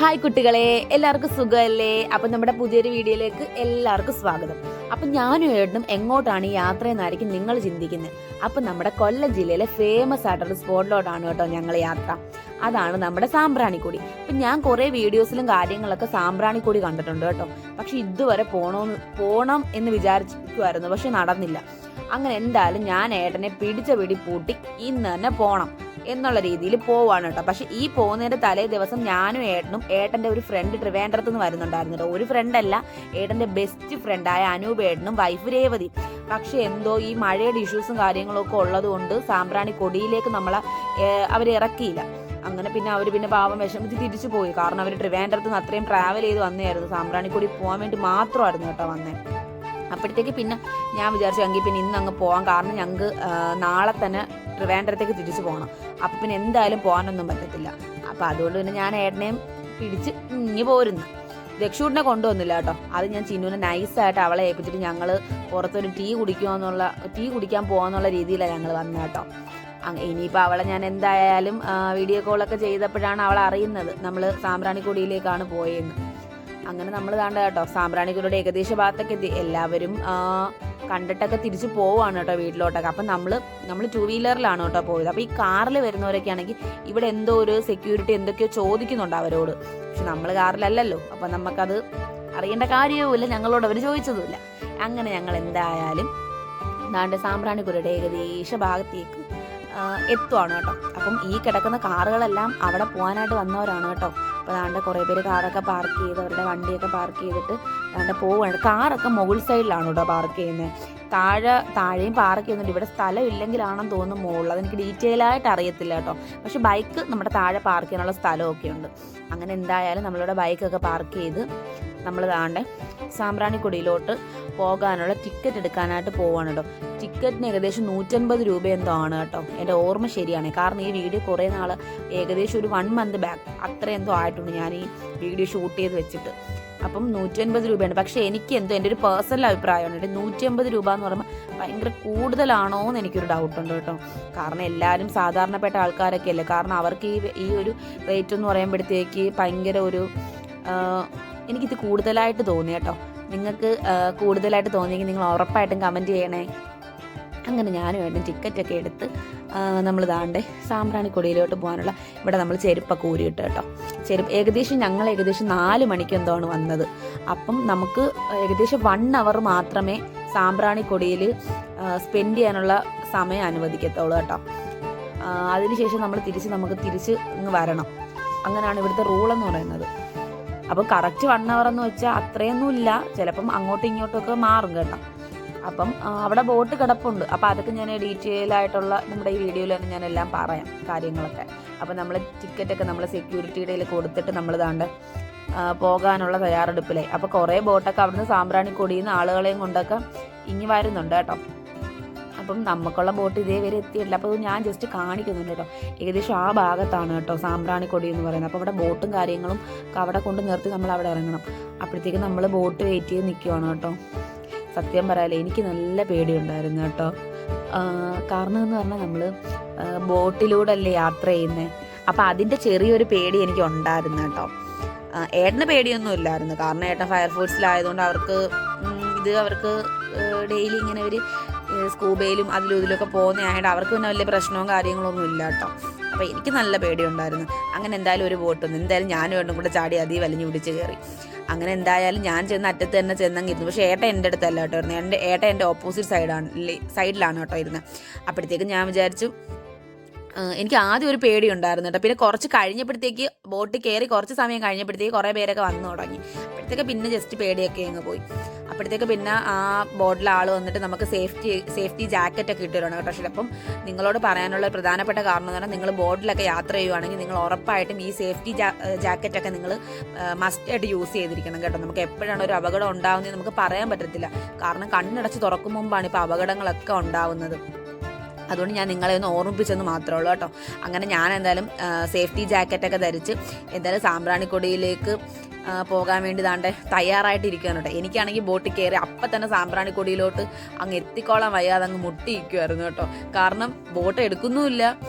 Hi കുട്ടികളെ, എല്ലാവർക്കും സുഖമല്ലേ? അപ്പം നമ്മുടെ പുതിയൊരു വീഡിയോയിലേക്ക് എല്ലാവർക്കും സ്വാഗതം. അപ്പം ഞാനും ഏട്ടനും എങ്ങോട്ടാണ് ഈ യാത്രയെന്നായിരിക്കും നിങ്ങൾ ചിന്തിക്കുന്നത്. അപ്പം നമ്മുടെ കൊല്ലം ജില്ലയിലെ ഫേമസ് ആയിട്ടുള്ള സ്പോട്ടിലോട്ടാണ് കേട്ടോ ഞങ്ങൾ യാത്ര. അതാണ് നമ്മുടെ സാമ്പ്രാണിക്കൊടി. അപ്പം ഞാൻ കുറേ വീഡിയോസിലും കാര്യങ്ങളൊക്കെ സാമ്പ്രാണിക്കൊടി കണ്ടിട്ടുണ്ട് കേട്ടോ. പക്ഷെ ഇതുവരെ പോണം എന്ന് വിചാരിക്കുമായിരുന്നു, പക്ഷെ നടന്നില്ല. അങ്ങനെ എന്തായാലും ഞാൻ ഏട്ടനെ പിടിച്ച പിടി പൂട്ടി ഇന്ന് തന്നെ പോണം എന്നുള്ള രീതിയിൽ പോവാണ് കേട്ടോ. പക്ഷെ ഈ പോകുന്നതിന്റെ തലേ ദിവസം ഞാനും ഏട്ടന്റെ ഒരു ഫ്രണ്ട് ട്രിവാൻഡ്രത്ത് നിന്ന് വരുന്നുണ്ടായിരുന്നു കേട്ടോ. ഒരു ഫ്രണ്ടല്ല, ഏട്ടന്റെ ബെസ്റ്റ് ഫ്രണ്ടായ അനൂപ് ഏട്ടനും വൈഫ് രേവതി. പക്ഷെ എന്തോ ഈ മഴയുടെ ഇഷ്യൂസും കാര്യങ്ങളും ഒക്കെ ഉള്ളത് കൊണ്ട് സാമ്പ്രാണി കൊടിയിലേക്ക് അവരെ ഇറക്കിയില്ല. അങ്ങനെ പിന്നെ അവർ പാവം വിഷമിച്ച് തിരിച്ചു പോയി. കാരണം അവർ ട്രിവാൻഡ്രത്ത് നിന്ന് അത്രയും ട്രാവൽ ചെയ്ത് വന്നതായിരുന്നു, സാമ്പ്രാണിക്കൊടി പോകാൻ വേണ്ടി മാത്രമായിരുന്നു കേട്ടോ വന്നേ. അപ്പോഴത്തേക്ക് പിന്നെ ഞാൻ വിചാരിച്ചു എങ്കിൽ പിന്നെ ഇന്ന് അങ്ങ് പോകാം, കാരണം ഞങ്ങൾക്ക് നാളെ തന്നെ ട്രിവാൻഡ്രത്തേക്ക് തിരിച്ചു പോകണം. അപ്പം പിന്നെ എന്തായാലും പോകാനൊന്നും പറ്റത്തില്ല. അപ്പം അതുകൊണ്ട് പിന്നെ ഞാൻ ഏട്ടനെയും പിടിച്ച് ഇങ്ങി പോരുന്നു. രക്ഷൂട്ടിനെ കൊണ്ടുവന്നില്ല കേട്ടോ. അത് ഞാൻ ചിന്നുവിനെ നൈസായിട്ട് അവളെ ഏൽപ്പിച്ചിട്ട് ഞങ്ങൾ പുറത്തൊരു ടീ കുടിക്കാൻ പോകാന്നുള്ള രീതിയിലാണ് ഞങ്ങൾ വന്നത് കേട്ടോ. ഇനിയിപ്പോൾ അവളെ ഞാൻ എന്തായാലും വീഡിയോ കോളൊക്കെ ചെയ്തപ്പോഴാണ് അവൾ അറിയുന്നത് നമ്മൾ സാമ്പ്രാണിക്കൊടിയിലേക്കാണ് പോയെന്ന്. അങ്ങനെ നമ്മൾ കണ്ട കേട്ടോ, സാമ്പ്രാണിക്കൊടിയുടെ ഏകദേശ ഭാഗത്തൊക്കെ എത്തി. എല്ലാവരും കണ്ടിട്ടൊക്കെ തിരിച്ചു പോവാണ് കേട്ടോ വീട്ടിലോട്ടൊക്കെ. അപ്പം നമ്മൾ 2 വീലറിലാണ് കേട്ടോ പോയത്. അപ്പോൾ ഈ കാറിൽ വരുന്നവരൊക്കെ ആണെങ്കിൽ ഇവിടെ എന്തോ ഒരു സെക്യൂരിറ്റി എന്തൊക്കെയോ ചോദിക്കുന്നുണ്ട് അവരോട്. പക്ഷെ നമ്മൾ കാറിലല്ലല്ലോ, അപ്പം നമുക്കത് അറിയേണ്ട കാര്യവുമില്ല, ഞങ്ങളോട് അവർ ചോദിച്ചതുമില്ല. അങ്ങനെ ഞങ്ങൾ എന്തായാലും സാമ്പ്രാണിക്കൊടിയുടെ ഏകദേശ ഭാഗത്തേക്ക് എത്തുവാണ് കേട്ടോ. അപ്പം ഈ കിടക്കുന്ന കാറുകളെല്ലാം അവിടെ പോകാനായിട്ട് വന്നവരാണ് കേട്ടോ. അപ്പോൾ കുറേ പേര് കാറൊക്കെ പാർക്ക് ചെയ്ത് അവരുടെ വണ്ടിയൊക്കെ പാർക്ക് ചെയ്തിട്ട് പോവുകയാണ്. കാറൊക്കെ മുകൾ സൈഡിലാണ് കേട്ടോ പാർക്ക് ചെയ്യുന്നത്. താഴെയും പാർക്ക് ചെയ്യുന്നുണ്ട്. ഇവിടെ സ്ഥലം ഇല്ലെങ്കിലാണെന്ന് തോന്നുന്നു മുകളിൽ, അതെനിക്ക് ഡീറ്റെയിൽ ആയിട്ട് അറിയത്തില്ല കേട്ടോ. പക്ഷെ ബൈക്ക് നമ്മുടെ താഴെ പാർക്ക് ചെയ്യാനുള്ള സ്ഥലമൊക്കെ ഉണ്ട്. അങ്ങനെ എന്തായാലും നമ്മളിവിടെ ബൈക്കൊക്കെ പാർക്ക് ചെയ്ത് നമ്മൾ സാമ്പ്രാണിക്കൊടിയിലോട്ട് പോകാനുള്ള ടിക്കറ്റ് എടുക്കാനായിട്ട് പോവാണ് കേട്ടോ. ടിക്കറ്റിന് ഏകദേശം 150 രൂപ എന്തോ ആണ് കേട്ടോ, എൻ്റെ ഓർമ്മ ശരിയാണ്. കാരണം ഈ വീഡിയോ കുറേ നാൾ, ഏകദേശം ഒരു 1 മന്ത് ബാക്ക് അത്ര എന്തോ ആയിട്ടുണ്ട് ഞാൻ ഈ വീഡിയോ ഷൂട്ട് ചെയ്ത് വെച്ചിട്ട്. അപ്പം 150 രൂപയാണ്. പക്ഷേ എനിക്ക് എന്തോ എൻ്റെ ഒരു പേഴ്സണൽ അഭിപ്രായമാണ്, 150 രൂപ എന്ന് പറയുമ്പോൾ ഭയങ്കര കൂടുതലാണോ എന്ന് എനിക്കൊരു ഡൗട്ടുണ്ട് കേട്ടോ. കാരണം എല്ലാവരും സാധാരണപ്പെട്ട ആൾക്കാരൊക്കെ അല്ലേ, കാരണം അവർക്ക് ഈ ഒരു റേറ്റ് എന്ന് പറയുമ്പോഴത്തേക്ക് ഭയങ്കര ഒരു എനിക്കിത് കൂടുതലായിട്ട് തോന്നി കേട്ടോ. നിങ്ങൾക്ക് കൂടുതലായിട്ട് തോന്നിയെങ്കിൽ നിങ്ങൾ ഉറപ്പായിട്ടും കമൻറ്റ് ചെയ്യണേ. അങ്ങനെ ഞാനും വേണ്ടും ടിക്കറ്റൊക്കെ എടുത്ത് നമ്മൾ സാമ്പ്രാണിക്കൊടിയിലോട്ട് പോകാനുള്ള ഇവിടെ നമ്മൾ ചെരുപ്പൊക്കെ ഊരിയിട്ട് കേട്ടോ. ഞങ്ങൾ ഏകദേശം 4 മണിക്ക് എന്തോ ആണ് വന്നത്. അപ്പം നമുക്ക് ഏകദേശം 1 അവർ മാത്രമേ സാമ്പ്രാണിക്കൊടിയിൽ സ്പെൻഡ് ചെയ്യാനുള്ള സമയം അനുവദിക്കത്തുള്ളൂ കേട്ടോ. അതിനുശേഷം നമുക്ക് തിരിച്ച് ഇങ്ങ് വരണം. അങ്ങനെയാണ് ഇവിടുത്തെ റൂളെന്ന് പറയുന്നത്. അപ്പം കറക്റ്റ് 1 അവർ എന്ന് വെച്ചാൽ അത്രയൊന്നും ഇല്ല, ചിലപ്പം അങ്ങോട്ടും ഇങ്ങോട്ടും ഒക്കെ മാറും കേട്ടോ. അപ്പം അവിടെ ബോട്ട് കിടപ്പുണ്ട്. അപ്പം അതൊക്കെ ഞാൻ ഡീറ്റെയിൽ ആയിട്ടുള്ള നമ്മുടെ ഈ വീഡിയോയിൽ തന്നെ ഞാൻ എല്ലാം പറയാം കാര്യങ്ങളൊക്കെ. അപ്പം നമ്മൾ ടിക്കറ്റൊക്കെ നമ്മൾ സെക്യൂരിറ്റിയുടെ കൊടുത്തിട്ട് നമ്മൾ പോകാനുള്ള തയ്യാറെടുപ്പിലായി. അപ്പോൾ കുറേ ബോട്ടൊക്കെ അവിടുന്ന് സാമ്പ്രാണിക്കൊടിയിൽ നിന്ന് ആളുകളെയും കൊണ്ടൊക്കെ ഇങ്ങി വരുന്നുണ്ട് കേട്ടോ. അപ്പം നമുക്കുള്ള ബോട്ട് ഇതേവരെ എത്തിയിട്ടില്ല. അപ്പോൾ ഞാൻ ജസ്റ്റ് കാണിക്കുന്നുണ്ട് കേട്ടോ. ഏകദേശം ആ ഭാഗത്താണ് കേട്ടോ സാമ്പ്രാണിക്കൊടി എന്ന് പറയുന്നത്. അപ്പോൾ അവിടെ ബോട്ടും കാര്യങ്ങളും അവിടെ കൊണ്ട് നിർത്തി നമ്മൾ അവിടെ ഇറങ്ങണം. അപ്പോഴത്തേക്ക് നമ്മൾ ബോട്ട് വെയിറ്റ് ചെയ്ത് നിൽക്കുവാണ് കേട്ടോ. സത്യം പറയാലേ എനിക്ക് നല്ല പേടിയുണ്ടായിരുന്നു കേട്ടോ. കാരണം എന്ന് പറഞ്ഞാൽ നമ്മൾ ബോട്ടിലൂടെ അല്ലേ യാത്ര ചെയ്യുന്നത്. അപ്പം അതിൻ്റെ ചെറിയൊരു പേടി എനിക്ക് ഉണ്ടായിരുന്നു കേട്ടോ. ഏട്ടന് പേടിയൊന്നും ഇല്ലായിരുന്നു, കാരണം ഏട്ടൻ ഫയർഫോഴ്സിലായതുകൊണ്ട് അവർക്ക് ഡെയിലി ഇങ്ങനെ ഒരു സ്കൂബയിലും ഇതിലൊക്കെ പോകുന്നതായിട്ട് അവർക്ക് പിന്നെ വലിയ പ്രശ്നവും കാര്യങ്ങളൊന്നും ഇല്ല കേട്ടോ. അപ്പോൾ എനിക്ക് നല്ല പേടിയുണ്ടായിരുന്നു. അങ്ങനെ എന്തായാലും ഒരു ബോട്ട് വന്നു. എന്തായാലും ഞാനും ഏട്ടനും കൂടെ ചാടി വലിഞ്ഞു പിടിച്ച് കയറി. അങ്ങനെ എന്തായാലും ഞാൻ അറ്റത്ത് തന്നെ ചെന്നങ്ങിരുന്നു. പക്ഷേ ഏട്ടൻ എൻ്റെ അടുത്തല്ല കേട്ടോ ഇരുന്നത്. ഏട്ടൻ എൻ്റെ ഓപ്പോസിറ്റ് സൈഡിലാണ് കേട്ടോ ഇരുന്നത്. അപ്പോഴത്തേക്കും ഞാൻ വിചാരിച്ചു, എനിക്ക് ആദ്യം ഒരു പേടി ഉണ്ടായിരുന്നു കേട്ടോ. പിന്നെ കുറച്ച് കഴിഞ്ഞപ്പോഴത്തേക്ക് ബോട്ട് കയറി കുറച്ച് സമയം കഴിഞ്ഞപ്പോഴത്തേക്ക് കുറേ പേരൊക്കെ വന്നു തുടങ്ങി. അപ്പോഴത്തേക്ക് പിന്നെ ജസ്റ്റ് പേടിയൊക്കെ അങ്ങ് പോയി. അപ്പോഴത്തേക്ക് പിന്നെ ആ ബോട്ടിലെ ആൾ വന്നിട്ട് നമുക്ക് സേഫ്റ്റി ജാക്കറ്റൊക്കെ ഇട്ടിരുന്നു കേട്ടോ. പക്ഷേ അപ്പം നിങ്ങളോട് പറയാനുള്ള പ്രധാനപ്പെട്ട കാരണം എന്ന് പറഞ്ഞാൽ, നിങ്ങൾ ബോട്ടിലൊക്കെ യാത്ര ചെയ്യുവാണെങ്കിൽ നിങ്ങൾ ഉറപ്പായിട്ടും ഈ സേഫ്റ്റി ജാക്കറ്റൊക്കെ നിങ്ങൾ മസ്റ്റായിട്ട് യൂസ് ചെയ്തിരിക്കണം കേട്ടോ. നമുക്ക് എപ്പോഴാണ് ഒരു അപകടം ഉണ്ടാകുന്നത് നമുക്ക് പറയാൻ പറ്റത്തില്ല. കാരണം കണ്ണടച്ച് തുറക്കും മുമ്പാണ് ഇപ്പോൾ അപകടങ്ങളൊക്കെ ഉണ്ടാവുന്നത്. അതുകൊണ്ട് ഞാൻ നിങ്ങളെ ഒന്ന് ഓർമ്മിപ്പിച്ചെന്ന് മാത്രമേ ഉള്ളൂ കേട്ടോ. അങ്ങനെ ഞാൻ എന്തായാലും സേഫ്റ്റി ജാക്കറ്റൊക്കെ ധരിച്ച് എന്തായാലും സാമ്പ്രാണിക്കൊടിയിലേക്ക് പോകാൻ വേണ്ടി ദാണ്ടെ തയ്യാറായിട്ടിരിക്കുകയാണ് കേട്ടോ. എനിക്കാണെങ്കിൽ ബോട്ടിൽ കയറി അപ്പം തന്നെ സാമ്പ്രാണിക്കൊടിയിലോട്ട് അങ്ങ് എത്തിക്കോളാൻ വയ്യാതെ അങ്ങ് മുട്ടിയിരിക്കുമായിരുന്നു കേട്ടോ. കാരണം ബോട്ട് എടുക്കുന്നുമില്ല.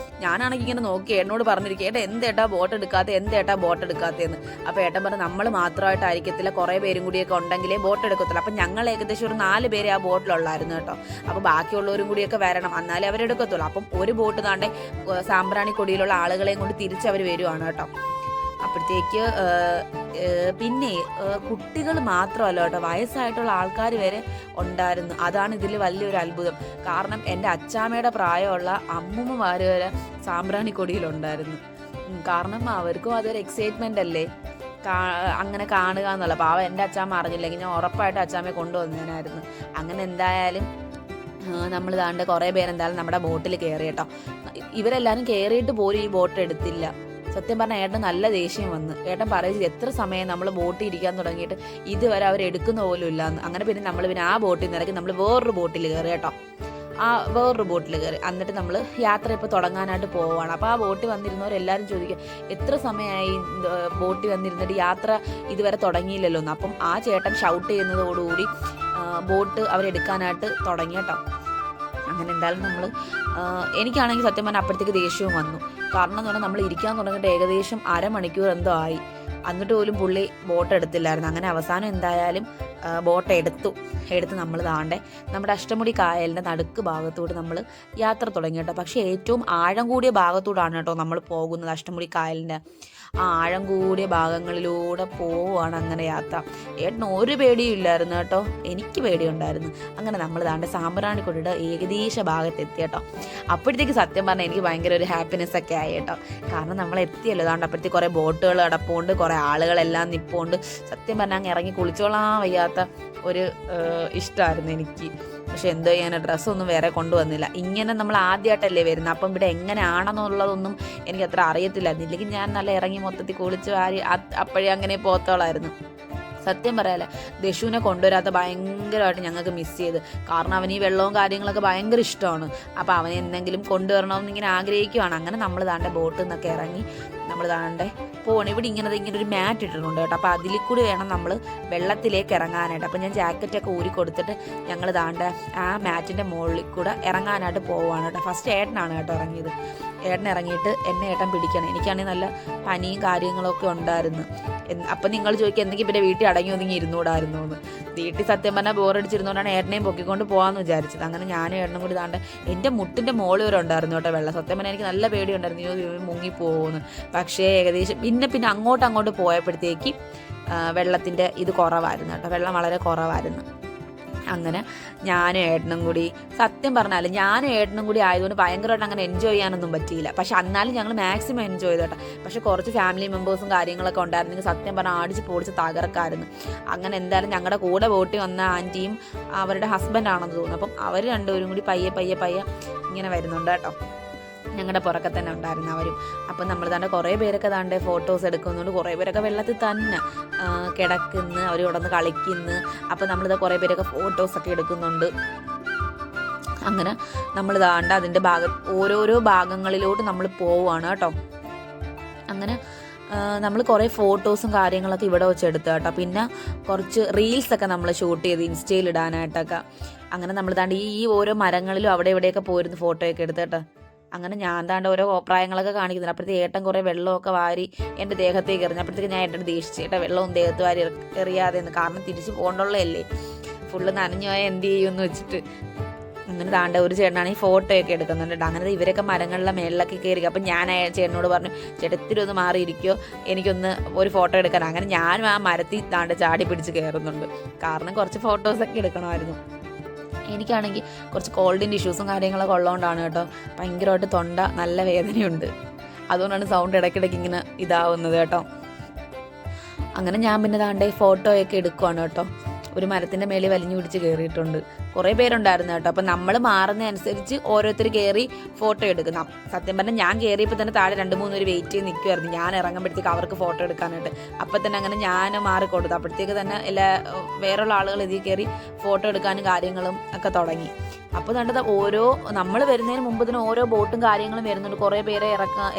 ഞാനാണെങ്കിൽ ഇങ്ങനെ നോക്കി എന്നോട് പറഞ്ഞിരിക്കുക, ഏട്ടാ എന്തേട്ടാ ബോട്ട് എടുക്കാത്തതെന്ന്. അപ്പോൾ ഏട്ടൻ പറഞ്ഞു നമ്മൾ മാത്രമായിട്ടായിരിക്കത്തില്ല, കുറേ പേരും കൂടിയൊക്കെ ഉണ്ടെങ്കിലേ ബോട്ട് എടുക്കത്തില്ല. അപ്പം ഞങ്ങൾ ഏകദേശം ഒരു 4 പേര് ആ ബോട്ടിലുള്ളായിരുന്നു കേട്ടോ. അപ്പോൾ ബാക്കിയുള്ളവരും കൂടിയൊക്കെ വരണം, എന്നാലേ അവരെടുക്കത്തുള്ളൂ. അപ്പം ഒരു ബോട്ട് താണ്ടെ സാമ്പ്രാണിക്കൊടിയിലുള്ള ആളുകളെയും കൊണ്ട് തിരിച്ചവർ വരുവാണ് കേട്ടോ. അപ്പോഴത്തേക്ക് പിന്നെ കുട്ടികൾ മാത്രമല്ല കേട്ടോ, വയസ്സായിട്ടുള്ള ആൾക്കാർ വരെ ഉണ്ടായിരുന്നു. അതാണ് ഇതിൽ വലിയൊരു അത്ഭുതം. കാരണം എൻ്റെ അച്ചാമ്മയുടെ പ്രായമുള്ള അമ്മൂമ്മമാർ വരെ സാമ്പ്രാണിക്കൊടിയിലുണ്ടായിരുന്നു. കാരണം അവർക്കും അതൊരു എക്സൈറ്റ്മെൻ്റ് അല്ലേ അങ്ങനെ കാണുക എന്നുള്ള. പാവം എൻ്റെ അച്ചാമ്മ അറിഞ്ഞില്ലെങ്കിൽ ഞാൻ ഉറപ്പായിട്ട് അച്ചാമ്മയെ കൊണ്ടുവന്നേനായിരുന്നു. അങ്ങനെ എന്തായാലും നമ്മൾ താണ്ട് കുറേ പേരെന്തായാലും നമ്മുടെ ബോട്ടിൽ കയറി കേട്ടോ. ഇവരെല്ലാവരും കയറിയിട്ട് പോലും ഈ ബോട്ട് എടുത്തില്ല. സത്യം പറഞ്ഞാൽ ഏട്ടന് നല്ല ദേഷ്യം വന്ന്. ഏട്ടൻ പറയുന്നത് എത്ര സമയം നമ്മൾ ബോട്ടിൽ ഇരിക്കാൻ തുടങ്ങിയിട്ട് ഇതുവരെ അവർ എടുക്കുന്ന പോലും ഇല്ലയെന്ന്. അങ്ങനെ പിന്നെ നമ്മൾ ആ ബോട്ടിൽ നിന്ന് ഇറക്കി നമ്മൾ വേറൊരു ബോട്ടിൽ കയറി കേട്ടോ. വേറൊരു ബോട്ടിൽ കയറി എന്നിട്ട് നമ്മൾ യാത്ര ഇപ്പോൾ തുടങ്ങാനായിട്ട് പോവുകയാണ്. അപ്പോൾ ആ ബോട്ടിൽ വന്നിരുന്നവരെല്ലാവരും ചോദിക്കുക എത്ര സമയമായി ബോട്ടിൽ വന്നിരുന്നിട്ട് യാത്ര ഇതുവരെ തുടങ്ങിയില്ലല്ലോ എന്ന്. അപ്പം ആ ചേട്ടൻ ഷൗട്ട് ചെയ്യുന്നതോടുകൂടി ബോട്ട് അവരെടുക്കാനായിട്ട് തുടങ്ങി കേട്ടോ. അങ്ങനെ എന്തായാലും നമ്മൾ എനിക്കാണെങ്കിൽ സത്യം പറഞ്ഞാൽ അപ്പോഴത്തേക്ക് ദേഷ്യവും വന്നു. കാരണം എന്ന് പറഞ്ഞാൽ നമ്മൾ ഇരിക്കാൻ തുടങ്ങിയിട്ട് ഏകദേശം അരമണിക്കൂർ എന്തോ ആയി, എന്നിട്ട് പോലും പുള്ളി ബോട്ട് എടുത്തില്ലായിരുന്നു. അങ്ങനെ അവസാനം എന്തായാലും ബോട്ട് എടുത്ത് നമ്മൾ താണ്ടെ നമ്മുടെ അഷ്ടമുടി കായലിൻ്റെ നടുക്ക് ഭാഗത്തോട്ട് നമ്മൾ യാത്ര തുടങ്ങി കേട്ടോ. പക്ഷേ ഏറ്റവും ആഴം കൂടിയ ഭാഗത്തോടാണ് കേട്ടോ നമ്മൾ പോകുന്നത്. അഷ്ടമുടി കായലിൻ്റെ ആ ആഴം കൂടിയ ഭാഗങ്ങളിലൂടെ പോവുകയാണ് അങ്ങനെ യാത്ര. ഏട്ടന് ഒരു പേടിയും ഇല്ലായിരുന്നു കേട്ടോ, എനിക്ക് പേടിയുണ്ടായിരുന്നു. അങ്ങനെ നമ്മൾ താണ്ടെ സാമ്പ്രാണിക്കൊടിയുടെ ഏകദേശ ഭാഗത്തെത്തി കേട്ടോ. അപ്പോഴത്തേക്ക് സത്യം പറഞ്ഞാൽ എനിക്ക് ഭയങ്കര ഒരു ഹാപ്പിനെസ് ഒക്കെ ആയി കേട്ടോ. കാരണം നമ്മൾ എത്തിയല്ലോ. അതുകൊണ്ട് അപ്പോഴത്തേക്ക് കുറേ ബോട്ടുകൾ കിടപ്പുണ്ട്, കുറേ ആളുകളെല്ലാം നിൽപ്പുണ്ട്. സത്യം പറഞ്ഞാൽ അങ്ങ് ഇറങ്ങി കുളിച്ചോളാൻ വയ്യാത്ത ഒരു ഇഷ്ടമായിരുന്നു എനിക്ക്. പക്ഷെ എന്തോ ചെയ്യാൻ ഡ്രസ്സൊന്നും വേറെ കൊണ്ടുവന്നില്ല. ഇങ്ങനെ നമ്മൾ ആദ്യമായിട്ടല്ലേ വരുന്നത്. അപ്പം ഇവിടെ എങ്ങനെയാണെന്നുള്ളതൊന്നും എനിക്ക് അത്ര അറിയത്തില്ലായിരുന്നു. ഇല്ലെങ്കിൽ ഞാൻ നല്ല ഇറങ്ങി മൊത്തത്തിൽ കുളിച്ച് അപ്പോഴേ അങ്ങനെ പോത്തോളായിരുന്നു. സത്യം പറയാല്ല, ദശുവിനെ കൊണ്ടുവരാത്ത ഭയങ്കരമായിട്ട് ഞങ്ങൾക്ക് മിസ് ചെയ്ത്. കാരണം അവന് ഈ വെള്ളവും കാര്യങ്ങളൊക്കെ ഭയങ്കര ഇഷ്ടമാണ്. അപ്പോൾ അവനെ എന്തെങ്കിലും കൊണ്ടുവരണമെന്ന് ഇങ്ങനെ ആഗ്രഹിക്കുകയാണ്. അങ്ങനെ നമ്മൾ താണ്ടെ ബോട്ടിൽ നിന്നൊക്കെ ഇറങ്ങി നമ്മൾ താണ്ടെ പോകണം. ഇവിടെ ഇങ്ങനെ ഒരു മാറ്റ് ഇട്ടിട്ടുണ്ട് കേട്ടോ. അപ്പോൾ അതിൽ കൂടി വേണം നമ്മൾ വെള്ളത്തിലേക്ക് ഇറങ്ങാനായിട്ട്. അപ്പോൾ ഞാൻ ജാക്കറ്റൊക്കെ ഊരി കൊടുത്തിട്ട് ഞങ്ങൾ താണ്ടെ ആ മാറ്റിൻ്റെ മുകളിൽ കൂടെ ഇറങ്ങാനായിട്ട് പോവുകയാണ് കേട്ടോ. ഫസ്റ്റ് ഏട്ടനാണ് കേട്ടോ ഇറങ്ങിയത്. ഏട്ടൻ ഇറങ്ങിയിട്ട് എന്നെ ഏട്ടൻ പിടിക്കണം. എനിക്കാണെങ്കിൽ നല്ല പനിയും കാര്യങ്ങളൊക്കെ ഉണ്ടായിരുന്നു. അപ്പം നിങ്ങൾ ചോദിക്കുക എന്തെങ്കിലും പിന്നെ വീട്ടിൽ അടങ്ങി ഒതുങ്ങി ഇരുന്നൂടായിരുന്നു എന്ന്. വീട്ടിൽ സത്യം പറഞ്ഞാൽ ബോറടിച്ചിരുന്നോണ്ടാണ് ഏട്ടനെയും പൊക്കിക്കൊണ്ട് പോകാമെന്ന് വിചാരിച്ചത്. അങ്ങനെ ഞാനും ഏട്ടനും കൂടി താണ്ടെ എൻ്റെ മുട്ടിൻ്റെ മോളിൽ വരെ ഉണ്ടായിരുന്നു കേട്ടോ വെള്ളം. സത്യം പറഞ്ഞാൽ എനിക്ക് നല്ല പേടിയുണ്ടായിരുന്നു, മുങ്ങിപ്പോകുമെന്ന്. പക്ഷേ ഏകദേശം പിന്നെ അങ്ങോട്ട് പോയപ്പോഴത്തേക്ക് വെള്ളത്തിൻ്റെ ഇത് കുറവായിരുന്നു കേട്ടോ. വെള്ളം വളരെ കുറവായിരുന്നു. അങ്ങനെ ഞാനും ഏട്ടനും കൂടി സത്യം പറഞ്ഞാൽ ആയതുകൊണ്ട് ഭയങ്കരമായിട്ട് അങ്ങനെ എൻജോയ് ചെയ്യാനൊന്നും പറ്റിയില്ല. പക്ഷെ എന്നാലും ഞങ്ങൾ മാക്സിമം എൻജോയ് ചെയ്തു കേട്ടോ. പക്ഷെ കുറച്ച് ഫാമിലി മെമ്പേഴ്സും കാര്യങ്ങളൊക്കെ ഉണ്ടായിരുന്നെങ്കിൽ സത്യം പറഞ്ഞാൽ അടിച്ച് പൊടിച്ച് തകർക്കായിരുന്നു. അങ്ങനെ എന്തായാലും ഞങ്ങളുടെ കൂടെ ബോട്ടിൽ വന്ന ആൻറ്റിയും അവരുടെ ഹസ്ബൻഡാണെന്ന് തോന്നുന്നു. അപ്പം അവർ രണ്ടുപേരും കൂടി പയ്യെ ഇങ്ങനെ വരുന്നുണ്ട് കേട്ടോ. ഞങ്ങളുടെ പുറക്കെ തന്നെ ഉണ്ടായിരുന്നു അവരും. അപ്പം നമ്മൾ തന്നെ കുറേ പേരൊക്കെ താണ്ടെ ഫോട്ടോസ് എടുക്കുന്നുണ്ട്. കുറേ പേരൊക്കെ വെള്ളത്തിൽ തന്നെ കിടക്കുന്നു, അവർ ഉടന്ന് കളിക്കുന്നു. അപ്പം നമ്മളിത് കുറേ പേരൊക്കെ ഫോട്ടോസൊക്കെ എടുക്കുന്നുണ്ട്. അങ്ങനെ നമ്മൾ താണ്ട അതിൻ്റെ ഓരോരോ ഭാഗങ്ങളിലോട്ട് നമ്മൾ പോവുകയാണ് കേട്ടോ. അങ്ങനെ നമ്മൾ കുറേ ഫോട്ടോസും കാര്യങ്ങളൊക്കെ ഇവിടെ വെച്ച് എടുത്തു കേട്ടോ. പിന്നെ കുറച്ച് റീൽസൊക്കെ നമ്മൾ ഷൂട്ട് ചെയ്ത് ഇൻസ്റ്റയിൽ ഇടാനായിട്ടൊക്കെ. അങ്ങനെ നമ്മൾ താണ്ട് ഈ ഓരോ മരങ്ങളിലും അവിടെ ഇവിടെയൊക്കെ പോയിരുന്നു ഫോട്ടോയൊക്കെ എടുത്ത് കേട്ടോ. അങ്ങനെ ഞാൻ താണ്ട് ഓരോ അഭിപ്രായങ്ങളൊക്കെ കാണിക്കുന്നുണ്ട്. അപ്പോഴത്തേക്ക് ഏട്ടൻ കുറേ വെള്ളമൊക്കെ വാരി എൻ്റെ ദേഹത്തേക്ക് എറിഞ്ഞു. അപ്പോഴത്തേക്ക് ഞാൻ ഏട്ടൻ ദേഷിച്ചു, ഏട്ടാ വെള്ളവും ദേഹത്ത് വാരി എറിയാതെ എന്ന്. കാരണം തിരിച്ച് പോകണ്ടുള്ളതല്ലേ, ഫുള്ള് നനഞ്ഞു പോയാൽ എന്ത് ചെയ്യുമെന്ന് വെച്ചിട്ട്. അങ്ങനെ താണ്ട ഒരു ചേട്ടനാണെങ്കിൽ ഫോട്ടോയൊക്കെ എടുക്കുന്നുണ്ട്. അങ്ങനെ ഇവരൊക്കെ മരങ്ങളിലെ മേളിലൊക്കെ കയറി. അപ്പം ഞാൻ ചേട്ടനോട് പറഞ്ഞു, ചേട്ടത്തിരി ഒന്ന് മാറിയിരിക്കുമോ, എനിക്കൊന്ന് ഒരു ഫോട്ടോ എടുക്കാൻ. അങ്ങനെ ഞാനും ആ മരത്തിൽ താണ്ട് ചാടി പിടിച്ച് കയറുന്നുണ്ട്. കാരണം കുറച്ച് ഫോട്ടോസൊക്കെ എടുക്കണമായിരുന്നു. എനിക്കാണെങ്കിൽ കുറച്ച് കോൾഡിൻ്റെ ഇഷ്യൂസും കാര്യങ്ങളൊക്കെ ഉള്ളതുകൊണ്ടാണ് കേട്ടോ ഭയങ്കരമായിട്ട് തൊണ്ട നല്ല വേദനയുണ്ട്. അതുകൊണ്ടാണ് സൗണ്ട് ഇടയ്ക്കിടയ്ക്ക് ഇങ്ങനെ ഇതാവുന്നത് കേട്ടോ. അങ്ങനെ ഞാൻ പിന്നെ താണ്ടെ ഫോട്ടോയൊക്കെ എടുക്കുവാണ് കേട്ടോ. ഒരു മരത്തിൻ്റെ മേലെ വലിഞ്ഞു പിടിച്ച് കയറിയിട്ടുണ്ട്. കുറേ പേരുണ്ടായിരുന്നു കേട്ടോ. അപ്പം നമ്മൾ മാറുന്നതനുസരിച്ച് ഓരോരുത്തർ കയറി ഫോട്ടോ എടുക്കും. സത്യം പറഞ്ഞാൽ ഞാൻ കയറിയപ്പോൾ തന്നെ താഴെ 2-3 പേര് വെയിറ്റ് ചെയ്ത് നിൽക്കുമായിരുന്നു. ഞാൻ ഇറങ്ങുമ്പോഴത്തേക്ക് അവർക്ക് ഫോട്ടോ എടുക്കാനായിട്ട്. അപ്പം തന്നെ അങ്ങനെ ഞാൻ മാറിക്കൊടുത്തു. അപ്പോഴത്തേക്ക് തന്നെ വേറെയുള്ള ആളുകൾ ഇതിൽ കയറി ഫോട്ടോ എടുക്കാനും കാര്യങ്ങളും ഒക്കെ തുടങ്ങി. അപ്പോൾ കണ്ടത് ഓരോ നമ്മൾ വരുന്നതിന് മുമ്പ് തന്നെ ഓരോ ബോട്ടും കാര്യങ്ങളും വരുന്നുണ്ട്, കുറേ പേരെ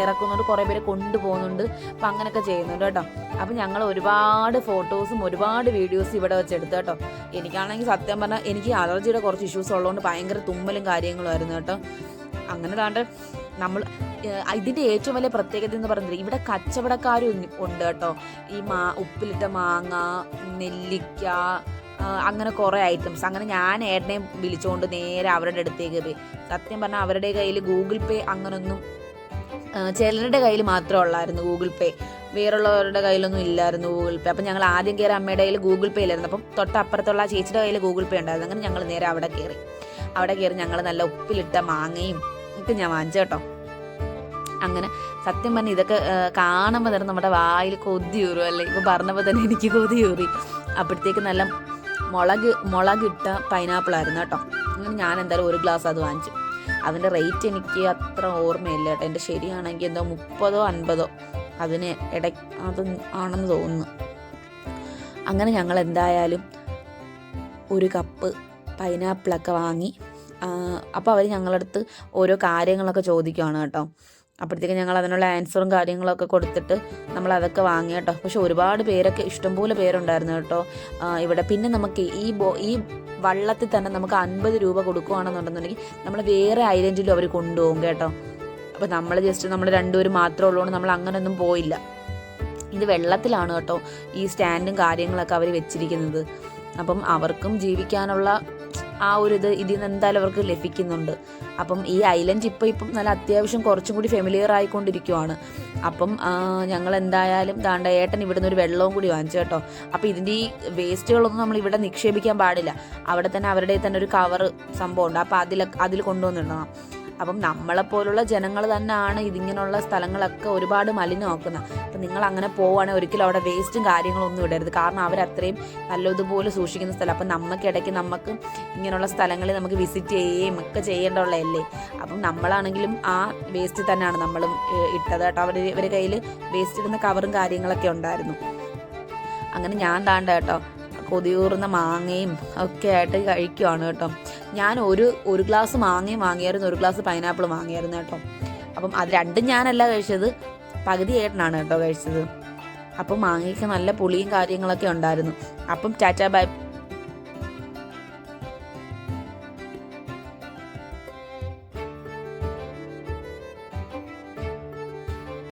ഇറക്കുന്നുണ്ട്, കുറേ പേരെ കൊണ്ടുപോകുന്നുണ്ട്. അപ്പം അങ്ങനെയൊക്കെ ചെയ്യുന്നുണ്ട് കേട്ടോ. അപ്പം ഞങ്ങൾ ഒരുപാട് ഫോട്ടോസും ഒരുപാട് വീഡിയോസും ഇവിടെ വെച്ചെടുത്തു കേട്ടോ. എനിക്കാണെങ്കിൽ സത്യം പറഞ്ഞാൽ എനിക്ക് അലർജിയുടെ കുറച്ച് ഇഷ്യൂസ് ഉള്ളതുകൊണ്ട് ഭയങ്കര തുമ്മലും കാര്യങ്ങളും ആയിരുന്നു കേട്ടോ. അങ്ങനെ താണ്ട് നമ്മൾ ഇതിൻ്റെ ഏറ്റവും വലിയ പ്രത്യേകത എന്ന് പറയുന്നത് ഇവിടെ കച്ചവടക്കാരും ഉണ്ട് കേട്ടോ. ഈ ഉപ്പിലിട്ട മാങ്ങ, നെല്ലിക്ക, അങ്ങനെ കുറേ ഐറ്റംസ്. അങ്ങനെ ഞാൻ ഏട്ടനെ വിളിച്ചുകൊണ്ട് നേരെ അവരുടെ അടുത്തേക്ക് പോയി. സത്യം പറഞ്ഞാൽ അവരുടെ കയ്യിൽ ഗൂഗിൾ പേ അങ്ങനൊന്നും, ചിലരുടെ കയ്യിൽ മാത്രമേ ഉള്ളായിരുന്നു ഗൂഗിൾ പേ, വേറുള്ളവരുടെ കയ്യിലൊന്നും ഇല്ലായിരുന്നു ഗൂഗിൾ പേ. അപ്പം ഞങ്ങൾ ആദ്യം കയറി അമ്മയുടെ കയ്യിൽ ഗൂഗിൾ പേ ഇല്ലായിരുന്നു. അപ്പം തൊട്ടപ്പുറത്തുള്ള ചേച്ചിയുടെ കയ്യിൽ ഗൂഗിൾ പേ ഉണ്ടായിരുന്നു. അങ്ങനെ ഞങ്ങൾ നേരെ അവിടെ കയറി ഞങ്ങൾ നല്ല ഉപ്പിലിട്ട മാങ്ങയും ഒക്കെ ഞാൻ വാങ്ങിച്ചു കേട്ടോ. അങ്ങനെ സത്യം പറഞ്ഞാൽ ഇതൊക്കെ കാണുമ്പോൾ തന്നെ നമ്മുടെ വായിൽ കൊതിയൂറും അല്ലേ. ഇപ്പോൾ പറഞ്ഞപ്പോൾ തന്നെ എനിക്ക് കൊതിയൂറി. അപ്പോഴത്തേക്ക് നല്ല മുളകിട്ട പൈനാപ്പിളായിരുന്നു കേട്ടോ. അങ്ങനെ ഞാൻ എന്തായാലും ഒരു ഗ്ലാസ് അത് വാങ്ങിച്ചു. അതിൻ്റെ റേറ്റ് എനിക്ക് അത്ര ഓർമ്മയില്ല കേട്ടോ. എൻ്റെ ശരിയാണെങ്കിൽ എന്തോ 30-50 അതിന് അത് ആണെന്ന് തോന്നുന്നു. അങ്ങനെ ഞങ്ങൾ എന്തായാലും ഒരു കപ്പ് പൈനാപ്പിളൊക്കെ വാങ്ങി. അപ്പോൾ അവർ ഞങ്ങളടുത്ത് ഓരോ കാര്യങ്ങളൊക്കെ ചോദിക്കുകയാണ് കേട്ടോ. അപ്പോഴത്തേക്ക് ഞങ്ങൾ അതിനുള്ള ആൻസറും കാര്യങ്ങളൊക്കെ കൊടുത്തിട്ട് നമ്മളതൊക്കെ വാങ്ങി കേട്ടോ. പക്ഷെ ഒരുപാട് പേരൊക്കെ, ഇഷ്ടംപോലെ പേരുണ്ടായിരുന്നു കേട്ടോ ഇവിടെ. പിന്നെ നമുക്ക് ഈ വള്ളത്തിൽ തന്നെ നമുക്ക് 50 രൂപ കൊടുക്കുകയാണെന്നുണ്ടെന്നുണ്ടെങ്കിൽ നമ്മൾ വേറെ ഐലൻഡിലും അവർ കൊണ്ടുപോകും കേട്ടോ. അപ്പോൾ നമ്മൾ നമ്മൾ രണ്ടുപേരും മാത്രമേ ഉള്ളതുകൊണ്ട് നമ്മൾ അങ്ങനെയൊന്നും പോയില്ല. ഇത് വെള്ളത്തിലാണ് കേട്ടോ ഈ സ്റ്റാൻഡും കാര്യങ്ങളൊക്കെ അവർ വെച്ചിരിക്കുന്നത്. അപ്പം അവർക്കും ജീവിക്കാനുള്ള ആ ഒരു ഇതിൽ നിന്ന് എന്തായാലും അവർക്ക് ലഭിക്കുന്നുണ്ട്. അപ്പം ഈ ഐലൻഡ് ഇപ്പം നല്ല അത്യാവശ്യം കുറച്ചും കൂടി ഫെമിലിയർ ആയിക്കൊണ്ടിരിക്കുവാണ്. അപ്പം ഞങ്ങൾ എന്തായാലും ദാണ്ട ഏട്ടൻ ഇവിടുന്ന് ഒരു വെള്ളവും കൂടി വാങ്ങിച്ചു കേട്ടോ. അപ്പം ഇതിൻ്റെ ഈ വേസ്റ്റുകളൊന്നും നമ്മൾ ഇവിടെ നിക്ഷേപിക്കാൻ പാടില്ല. അവിടെ തന്നെ അവരുടെ തന്നെ ഒരു കവർ സംഭവം ഉണ്ട്. അപ്പം അതിൽ കൊണ്ടുവന്നിടണം. അപ്പം നമ്മളെപ്പോലുള്ള ജനങ്ങൾ തന്നെയാണ് ഇതിങ്ങനെയുള്ള സ്ഥലങ്ങളൊക്കെ ഒരുപാട് മലിനമാക്കുന്നത്. അപ്പം നിങ്ങൾ അങ്ങനെ പോവുകയാണെങ്കിൽ ഒരിക്കലും അവിടെ വേസ്റ്റും കാര്യങ്ങളൊന്നും ഇടരുത്. കാരണം അവരത്രയും നല്ലതുപോലെ സൂക്ഷിക്കുന്ന സ്ഥലം. അപ്പം നമുക്കിടയ്ക്ക് നമുക്ക് ഇങ്ങനെയുള്ള സ്ഥലങ്ങളിൽ നമുക്ക് വിസിറ്റ് ചെയ്യുകയും ഒക്കെ ചെയ്യേണ്ടതല്ലേ. അപ്പം നമ്മളാണെങ്കിലും ആ വേസ്റ്റ് തന്നെയാണ് നമ്മളും ഇട്ടത് കേട്ടോ. ഇവരുടെ കയ്യിൽ വേസ്റ്റ് ഇടുന്ന കവറും കാര്യങ്ങളൊക്കെ ഉണ്ടായിരുന്നു. അങ്ങനെ ഞാൻ താണ്ട കേട്ടോ കൊതിയൂറുന്ന മാങ്ങയും ഒക്കെ ആയിട്ട് കഴിക്കുവാണ് കേട്ടോ. ഞാൻ ഒരു ഗ്ലാസ് മാങ്ങയും വാങ്ങിയായിരുന്നു, ഒരു ഗ്ലാസ് പൈനാപ്പിൾ വാങ്ങിയായിരുന്നു കേട്ടോ. അപ്പം അത് രണ്ടും ഞാനല്ല കഴിച്ചത്, പകുതി ഏട്ടനാണ് കേട്ടോ കഴിച്ചത്. അപ്പം മാങ്ങയ്ക്ക് നല്ല പുളിയും കാര്യങ്ങളൊക്കെ ഉണ്ടായിരുന്നു. അപ്പം ടാറ്റാ ബൈ.